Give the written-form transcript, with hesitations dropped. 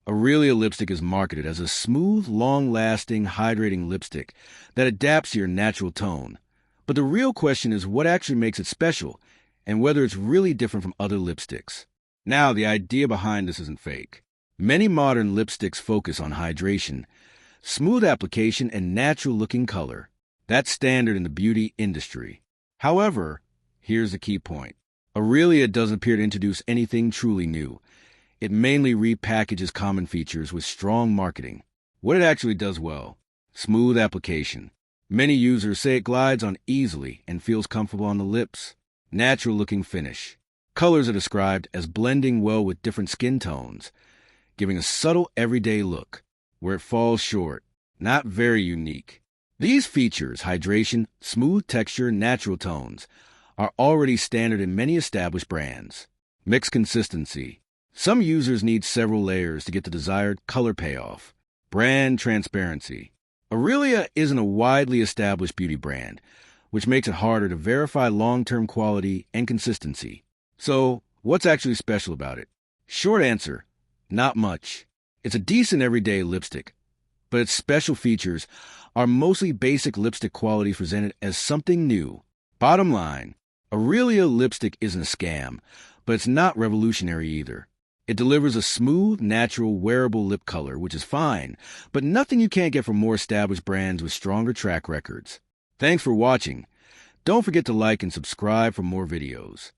Areliaa Lipstick is marketed as a smooth, long-lasting, hydrating lipstick that adapts to your natural tone. But the real question is what actually makes it special and whether it's really different from other lipsticks. Now, the idea behind this isn't fake. Many modern lipsticks focus on hydration, smooth application, and natural-looking color. That's standard in the beauty industry. However, here's the key point. Areliaa doesn't appear to introduce anything truly new. It mainly repackages common features with strong marketing. What it actually does well: smooth application. Many users say it glides on easily and feels comfortable on the lips. Natural-looking finish. Colors are described as blending well with different skin tones, giving a subtle everyday look. Where it falls short, not very unique. These features, hydration, smooth texture, natural tones, are already standard in many established brands. Mixed consistency. Some users need several layers to get the desired color payoff. Brand transparency. Areliaa isn't a widely established beauty brand, which makes it harder to verify long-term quality and consistency. So, what's actually special about it? Short answer: not much. It's a decent everyday lipstick, but its special features are mostly basic lipstick quality presented as something new. Bottom line, Areliaa Lipstick isn't a scam, but it's not revolutionary either. It delivers a smooth, natural, wearable lip color, which is fine, but nothing you can't get from more established brands with stronger track records. Thanks for watching. Don't forget to like and subscribe for more videos.